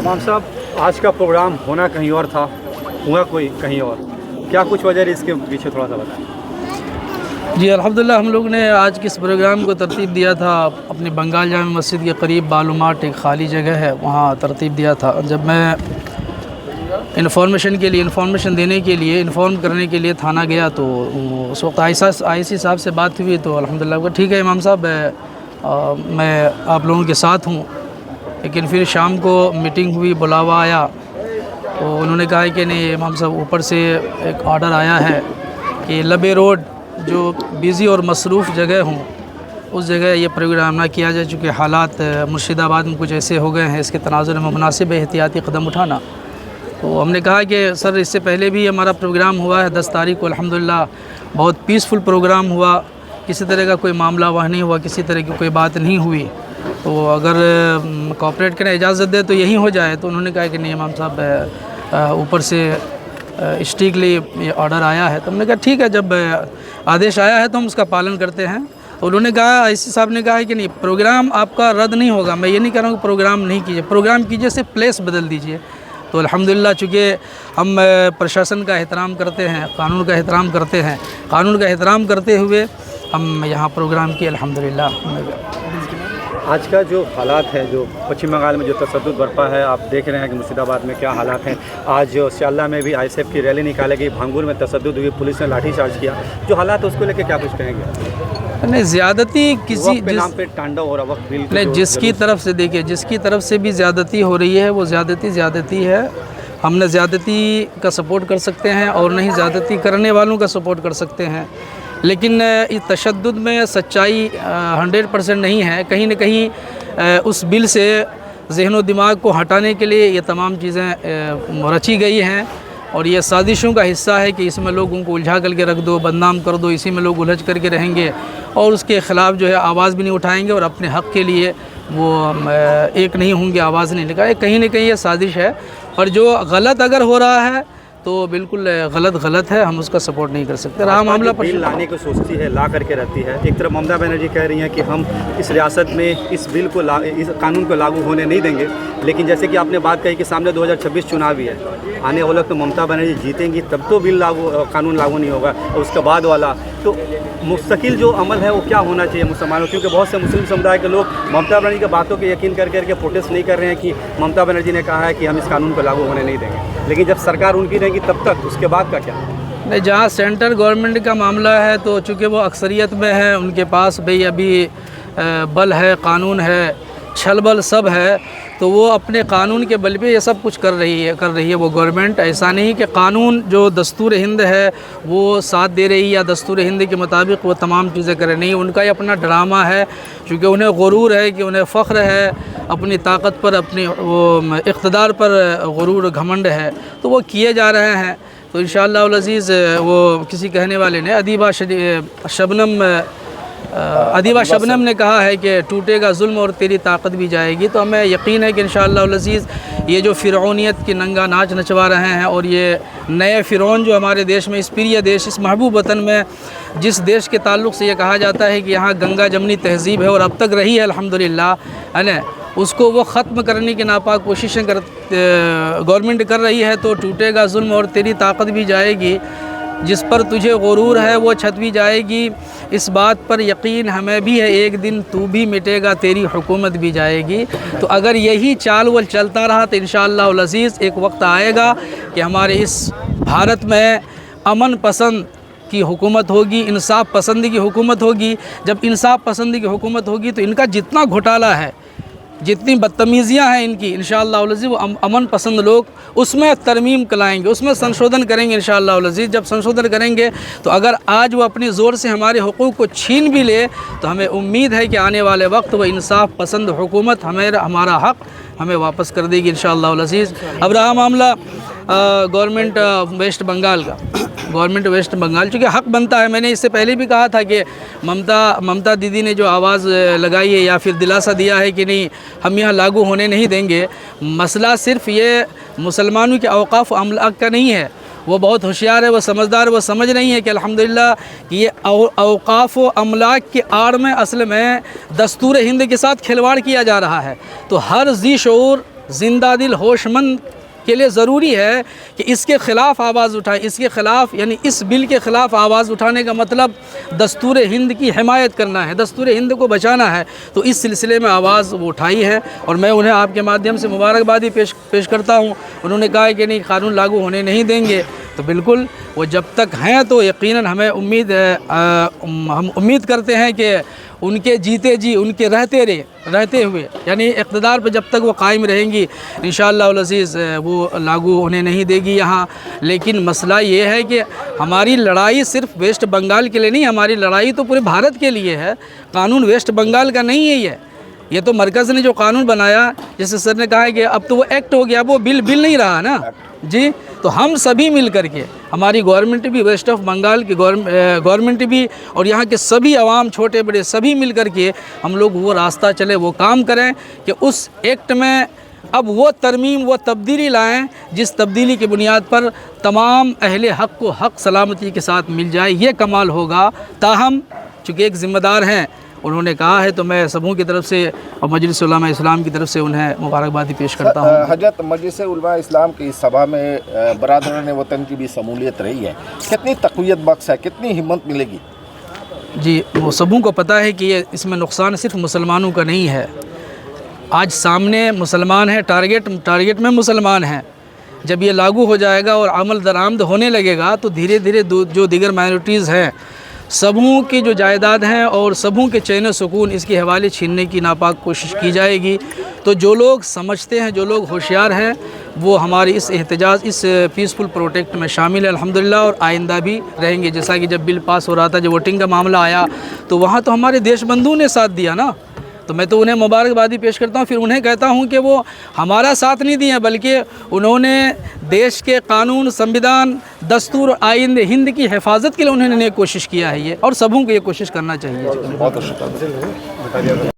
इमाम साहब, आज का प्रोग्राम होना कहीं और था, हुआ कोई कहीं और, क्या कुछ वजह है इसके पीछे, थोड़ा सा बताएं। जी अल्हम्दुलिल्लाह, हम लोग ने आज किस प्रोग्राम को तरतीब दिया था अपनी बंगाल जामा मस्जिद के करीब बालूमाट एक ख़ाली जगह है, वहाँ तरतीब दिया था। जब मैं इन्फॉर्मेशन देने के लिए इन्फॉर्म करने के लिए थाना गया तो उस वक्त आईसी साहब से बात हुई तो अल्हम्दुलिल्लाह ठीक है इमाम साहब, मैं आप लोगों के साथ हूँ। लेकिन फिर शाम को मीटिंग हुई, बुलावा आया तो उन्होंने कहा है कि नहीं इमाम साहब, ऊपर से एक ऑर्डर आया है कि लबे रोड जो बिज़ी और मसरूफ़ जगह हूँ उस जगह ये प्रोग्राम ना किया जाए, चूँकि हालात मुर्शिदाबाद में कुछ ऐसे हो गए हैं, इसके तनाज़ुर में मुनासिब है एहतियाती कदम उठाना। तो हमने कहा कि सर इससे पहले भी हमारा प्रोग्राम हुआ है 10 तारीख को, अल्हम्दुलिल्लाह बहुत पीसफुल प्रोग्राम हुआ, किसी तरह का कोई मामला वहाँ नहीं हुआ, किसी तरह की कोई बात नहीं हुई। तो अगर कोऑपरेट करें, इजाज़त दे तो यही हो जाए। तो उन्होंने कहा कि नहीं इमाम साहब, ऊपर से स्ट्रिक्टली ये ऑर्डर आया है। तो हमने कहा ठीक है, जब आदेश आया है तो हम उसका पालन करते हैं। तो उन्होंने कहा, आईसी साहब ने कहा है कि नहीं प्रोग्राम आपका रद्द नहीं होगा। मैं ये नहीं कह रहा हूँ कि प्रोग्राम नहीं कीजिए, प्रोग्राम कीजिए, सिर्फ प्लेस बदल दीजिए। तो अल्हम्दुलिल्लाह चूँकि हम प्रशासन का एहतराम करते हैं, कानून का एहतराम करते हैं, कानून का एहतराम करते हुए हम यहाँ प्रोग्राम किए अल्हम्दुलिल्लाह। आज का जो हालात है, जो पश्चिम बंगाल में जो तशद्दुद बरपा है, आप देख रहे हैं कि मुर्शिदाबाद में क्या हालात हैं। आज सियाल्ला में भी आईएसएफ की रैली निकाली गई, भांगुर में तशद्दुद हुई, पुलिस ने लाठीचार्ज किया। जो हालात है उसको लेकर क्या कुछ कहेंगे? नहीं, ज़्यादती किसी नाम पे तांडव हो रहा, वक्त बिल नहीं, जिसकी तरफ से देखिए, जिसकी तरफ से भी ज़्यादती हो रही है वो ज़्यादती है। हम न ज़्यादती का सपोर्ट कर सकते हैं और नहीं ज़्यादती करने वालों का सपोर्ट कर सकते हैं। लेकिन इस तशद्दुद में सच्चाई 100% नहीं है। कहीं न कहीं उस बिल से ज़हन दिमाग को हटाने के लिए ये तमाम चीज़ें रची गई हैं और ये साजिशों का हिस्सा है कि इसमें लोगों को उलझा करके रख दो, बदनाम कर दो, इसी में लोग उलझ करके रहेंगे और उसके ख़िलाफ़ जो है आवाज़ भी नहीं उठाएंगे और अपने हक़ के लिए वो एक नहीं होंगे, आवाज़ नहीं लगाए। कहीं न कहीं ये साजिश है और जो गलत अगर हो रहा है तो बिल्कुल गलत है, हम उसका सपोर्ट नहीं कर सकते। रहा मामला पर बिल लाने को सोचती है, ला करके रहती है। एक तरफ ममता बनर्जी कह रही हैं कि हम इस रियासत में इस बिल को इस कानून को लागू होने नहीं देंगे, लेकिन जैसे कि आपने बात कही कि सामने 2026 चुनाव भी है, आने वाला तो ममता बनर्जी जीतेंगी तब तो बिल कानून लागू नहीं होगा। और उसके बाद वाला तो मुस्तकिल जो अमल है वो क्या होना चाहिए मुसलमानों, क्योंकि बहुत से मुस्लिम समुदाय के लोग ममता बनर्जी की बातों के यकीन करके प्रोटेस्ट नहीं कर रहे हैं कि ममता बनर्जी ने कहा है कि हम इस कानून को लागू होने नहीं देंगे, लेकिन जब सरकार उनकी रहेगी तब तक, उसके बाद का क्या? नहीं, जहाँ सेंट्रल गवर्नमेंट का मामला है तो चूँकि वो अक्सरियत में है, उनके पास भाई अभी बल है, कानून है, छल बल सब है, तो वो अपने कानून के बल पे ये सब कुछ कर रही है वो गवर्नमेंट। ऐसा नहीं कि कानून जो दस्तूर हिंद है वो साथ दे रही या दस्तूर हिंद के मुताबिक वो तमाम चीज़ें कर रही, नहीं, उनका ये अपना ड्रामा है। क्योंकि उन्हें गुरूर है कि उन्हें फ़ख्र है अपनी ताकत पर, अपनी वो इक़्तिदार पर गुरूर घमंड है, तो वो किए जा रहे हैं। तो इंशाअल्लाह अल अज़ीज़ वो किसी कहने वाले ने अदीबा शबनम ने कहा है कि टूटेगा जुल्म और तेरी ताकत भी जाएगी। तो हमें यकीन है कि इंशाअल्लाह अल अज़ीज़ ये जो फ़िरौनियत की नंगा नाच नचवा रहे हैं और ये नए फ़िरौन जो हमारे देश में, इस प्रिय देश, इस महबूब वतन में, जिस देश के ताल्लुक़ से ये कहा जाता है कि यहाँ गंगा जमनी तहज़ीब है और अब तक रही है अल्हम्दुलिल्लाह, है ना, उसको वो ख़त्म करने की नापाक कोशिशें गवर्नमेंट कर रही है। तो टूटेगा जुल्म और तेरी ताकत भी जाएगी, जिस पर तुझे गुरूर है वो छत भी जाएगी, इस बात पर यकीन हमें भी है एक दिन तू भी मिटेगा, तेरी हुकूमत भी जाएगी। तो अगर यही चाल वल चलता रहा तो इंशाअल्लाह अल अज़ीज़ एक वक्त आएगा कि हमारे इस भारत में अमन पसंद की हुकूमत होगी, इंसाफ पसंदी की हुकूमत होगी। जब इंसाफ पसंदी की हुकूमत होगी तो इनका जितना घोटाला है, जितनी बदतमीज़ियाँ हैं इनकी, इंशाअल्लाह अल अज़ीज़ वो अमन पसंद लोग उसमें तरमीम लाएंगे, उसमें संशोधन करेंगे इंशाअल्लाह अल अज़ीज़। जब संशोधन करेंगे तो अगर आज वो अपनी ज़ोर से हमारे हुकूक़ को छीन भी ले तो हमें उम्मीद है कि आने वाले वक्त वो इंसाफ पसंद हुकूमत हमारा हक़ हमें वापस कर देगी इंशाअल्लाह अल अज़ीज़। अब रहा मामला गवर्नमेंट वेस्ट बंगाल का, गवर्नमेंट वेस्ट बंगाल चूँकि हक़ बनता है, मैंने इससे पहले भी कहा था कि ममता दीदी ने जो आवाज़ लगाई है या फिर दिलासा दिया है कि नहीं हम यहाँ लागू होने नहीं देंगे, मसला सिर्फ़ ये मुसलमानों के औक़ाफ़ अमला का नहीं है। वो बहुत होशियार है, वो समझदार, वो समझ रही है कि अल्हम्दुलिल्लाह कि ये औक़ाफ़ व अमलाक के आड़ में असल में दस्तूर हिंद के साथ खिलवाड़ किया जा रहा है। तो हर ज़ी शऊर जिंदा दिल होशमंद के लिए ज़रूरी है कि इसके ख़िलाफ़ आवाज़ उठाएं। इसके ख़िलाफ़ यानी इस बिल के ख़िलाफ़ आवाज़ उठाने का मतलब दस्तूर हिंद की हिमायत करना है, दस्तूर हिंद को बचाना है। तो इस सिलसिले में आवाज़ वो उठाई है और मैं उन्हें आपके माध्यम से मुबारकबादी पेश करता हूँ। उन्होंने कहा है कि नहीं, कानून लागू होने नहीं देंगे, तो बिल्कुल वो जब तक हैं तो यकीनन हमें हम उम्मीद करते हैं कि उनके जीते जी, उनके रहते हुए यानी इक़्तिदार पर जब तक वो कायम रहेंगी इंशाअल्लाह उल अज़ीज़ वो लागू होने नहीं देगी यहाँ। लेकिन मसला ये है कि हमारी लड़ाई सिर्फ़ वेस्ट बंगाल के लिए नहीं, हमारी लड़ाई तो पूरे भारत के लिए है। कानून वेस्ट बंगाल का नहीं है ये तो मरकज़ ने जो कानून बनाया, जैसे सर ने कहा है कि अब तो वो एक्ट हो गया, वो बिल नहीं रहा ना जी। तो हम सभी मिल कर के, हमारी गवर्नमेंट भी, वेस्ट ऑफ बंगाल की गवर्नमेंट भी और यहाँ के सभी आवाम, छोटे बड़े सभी मिल कर के हम लोग वो रास्ता चले, वो काम करें कि उस एक्ट में अब वो तरमीम, वो तब्दीली लाएं जिस तब्दीली की बुनियाद पर तमाम अहले हक़ को हक़ सलामती के साथ मिल जाए, ये कमाल होगा। ताहम चूँकि एक ज़िम्मेदार हैं, उन्होंने कहा है, तो मैं सबों की तरफ से और मजलिस उलमा इस्लाम की तरफ से उन्हें मुबारकबादी पेश करता हूँ। हजरत मजलिस उलमा इस्लाम की इस सभा में बरादरान वतन की भी शमूलियत रही है, कितनी तक़वियत बख्श है, कितनी हिम्मत मिलेगी? जी, वो सबों को पता है कि ये इसमें नुकसान सिर्फ मुसलमानों का नहीं है। आज सामने मुसलमान हैं, टारगेट में मुसलमान हैं। जब ये लागू हो जाएगा और अमल दरामद होने लगेगा तो धीरे धीरे जो दीगर माइनॉरिटीज़ हैं, सबों की जो जायदाद हैं और सबों के चैन सुकून इसके हवाले छीनने की नापाक कोशिश की जाएगी। तो जो लोग समझते हैं, जो लोग होशियार हैं, वो हमारी इस एहतजाज, इस पीसफुल प्रोटेक्ट में शामिल है अल्हम्दुलिल्लाह, और आइंदा भी रहेंगे। जैसा कि जब बिल पास हो रहा था, जब वोटिंग का मामला आया, तो वहाँ तो हमारे देश बंधुओं ने साथ दिया ना, तो मैं तो उन्हें मुबारकबादी पेश करता हूँ। फिर उन्हें कहता हूँ कि वो हमारा साथ नहीं दिए, बल्कि उन्होंने देश के कानून, संविधान, दस्तूर, आइन हिंद की हिफाजत के लिए उन्होंने कोशिश किया है ये, और सबों को ये कोशिश करना चाहिए। बहुत शुक्रिया।